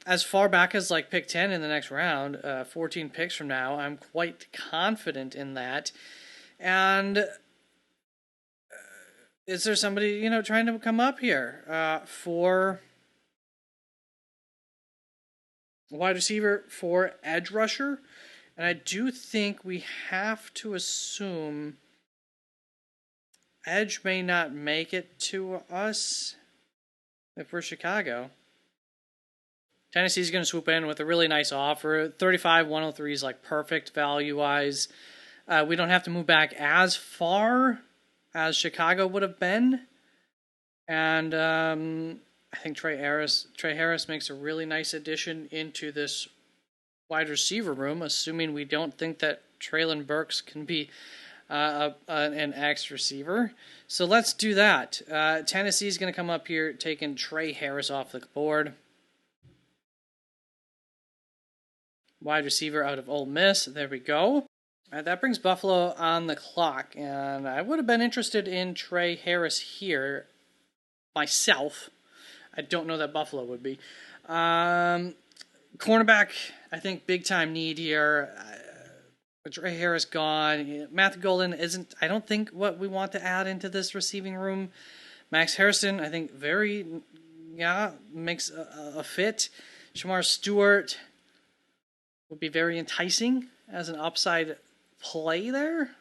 S1: as far back as like pick 10 in the next round, 14 picks from now. I'm quite confident in that. And is there somebody, trying to come up here for wide receiver, for edge rusher? And I do think we have to assume edge may not make it to us if we're Chicago. Tennessee's going to swoop in with a really nice offer. 35-103 is like perfect value-wise. We don't have to move back as far as Chicago would have been. And I think Trey Harris makes a really nice addition into this wide receiver room, assuming we don't think that Treylon Burks can be an X receiver. So let's do that. Tennessee's going to come up here, taking Trey Harris off the board. Wide receiver out of Ole Miss. There we go. All right, that brings Buffalo on the clock. And I would have been interested in Trey Harris here myself. I don't know that Buffalo would be. Cornerback, I think big time need here. With Trey Harris gone, Matthew Golden isn't, I don't think, what we want to add into this receiving room. Max Harrison, I think, makes a fit. Shamar Stewart would be very enticing as an upside play there.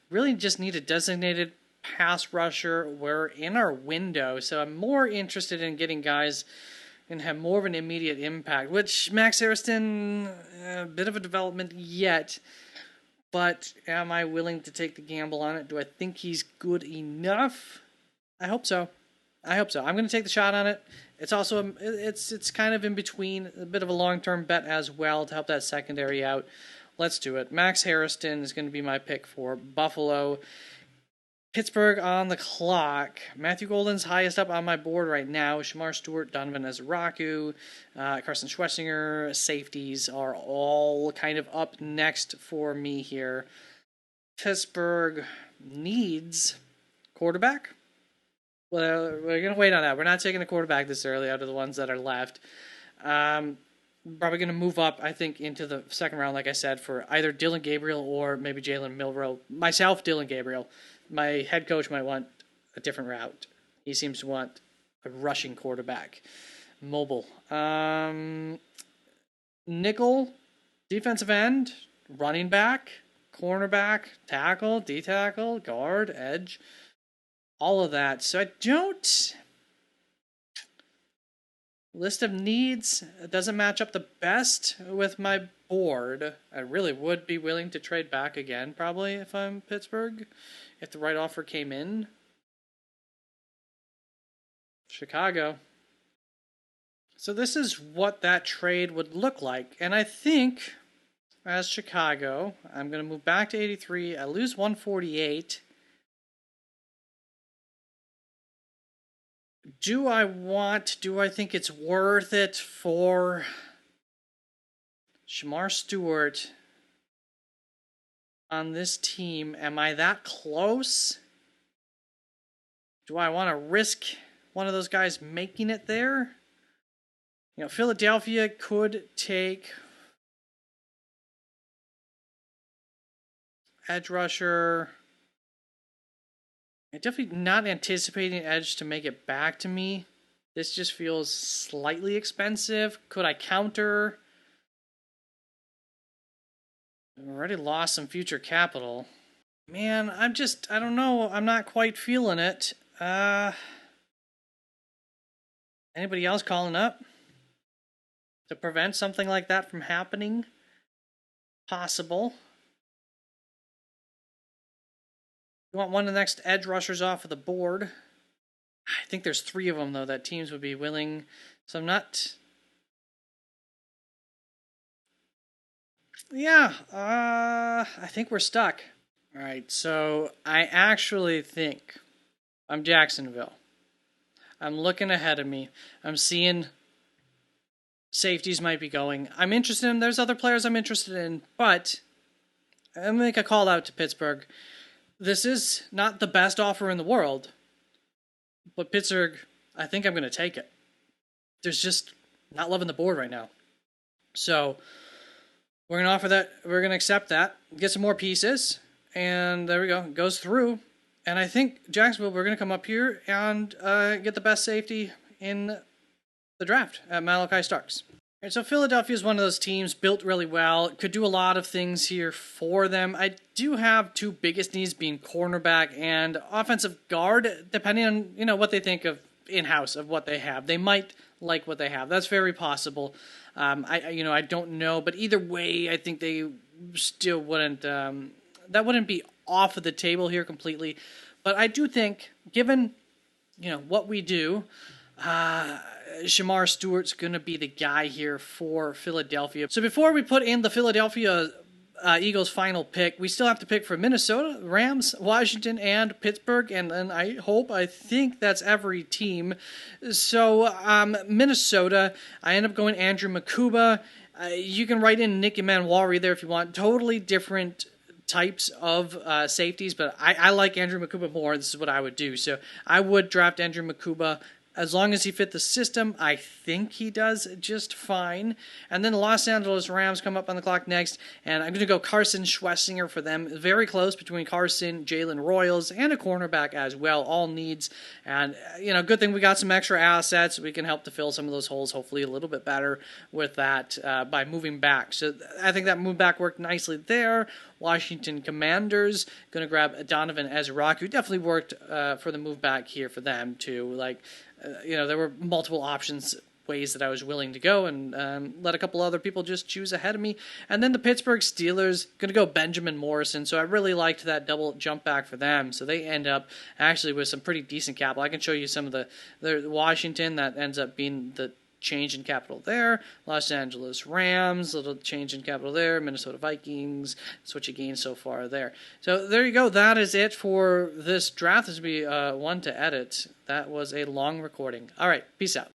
S1: Really just need a designated pass rusher. We're in our window, so I'm more interested in getting guys and have more of an immediate impact, which Max Harrison, a bit of a development yet, but am I willing to take the gamble on it? Do I think he's good enough? I hope so. I'm going to take the shot on it. It's also, it's kind of in between, a bit of a long-term bet as well to help that secondary out. Let's do it. Max Harrison is going to be my pick for Buffalo. Pittsburgh on the clock. Matthew Golden's highest up on my board right now. Shamar Stewart, Donovan Ezraku, Carson Schwetzinger, safeties are all kind of up next for me here. Pittsburgh needs quarterback. Well, we're going to wait on that. We're not taking a quarterback this early out of the ones that are left. Probably going to move up, I think, into the second round, like I said, for either Dylan Gabriel or maybe Jalen Milroe. Myself, Dylan Gabriel. My head coach might want a different route. He seems to want a rushing quarterback. Mobile. Nickel, defensive end, running back, cornerback, tackle, D-tackle, guard, edge. All of that. So I don't... List of needs doesn't match up the best with my board. I really would be willing to trade back again, probably, if I'm Pittsburgh, if the right offer came in. Chicago. So this is what that trade would look like. And I think, as Chicago, I'm going to move back to 83. I lose 148. Do I think it's worth it for Shamar Stewart on this team? Am I that close? Do I want to risk one of those guys making it there? Philadelphia could take edge rusher. I'm definitely not anticipating edge to make it back to me. This just feels slightly expensive. Could I counter? I've already lost some future capital. Man, I don't know. I'm not quite feeling it. Anybody else calling up to prevent something like that from happening? Possible. You want one of the next edge rushers off of the board. I think there's 3 of them, though, that teams would be willing. So I'm not... Yeah, I think we're stuck. All right, so I actually think I'm Jacksonville. I'm looking ahead of me. I'm seeing safeties might be going. I'm interested in... There's other players I'm interested in, but I'm going to make a call out to Pittsburgh. This is not the best offer in the world, but Pittsburgh, I think I'm going to take it. There's just not loving the board right now. So we're going to offer that. We're going to accept that, get some more pieces, and there we go. It goes through. And I think Jacksonville, we're going to come up here and get the best safety in the draft at Malachi Starks. And so Philadelphia is one of those teams built really well. Could do a lot of things here for them. I do have two biggest needs being cornerback and offensive guard, depending on what they think of in-house of what they have. They might like what they have. That's very possible. I don't know, but either way, I think they still wouldn't. That wouldn't be off of the table here completely. But I do think, given what we do. Shamar Stewart's going to be the guy here for Philadelphia. So before we put in the Philadelphia Eagles' final pick, we still have to pick for Minnesota, Rams, Washington, and Pittsburgh. And then I think that's every team. So Minnesota, I end up going Andrew Makuba. You can write in Nick Emmanwari there if you want. Totally different types of safeties, but I like Andrew Makuba more. This is what I would do. So I would draft Andrew Makuba. As long as he fit the system, I think he does just fine. And then the Los Angeles Rams come up on the clock next, and I'm going to go Carson Schwessinger for them. Very close between Carson, Jalen Royals, and a cornerback as well. All needs. And, good thing we got some extra assets. We can help to fill some of those holes, hopefully a little bit better with that by moving back. So I think that move back worked nicely there. Washington Commanders, going to grab Donovan Ezra, who definitely worked for the move back here for them, too. There were multiple options, ways that I was willing to go, and let a couple other people just choose ahead of me. And then the Pittsburgh Steelers, going to go Benjamin Morrison. So I really liked that double jump back for them. So they end up actually with some pretty decent capital. I can show you some of the Washington, that ends up being the change in capital there. Los Angeles Rams, little change in capital there. Minnesota Vikings, that's what you gained so far there. So there you go. That is it for this draft. This will be one to edit. That was a long recording. All right, peace out.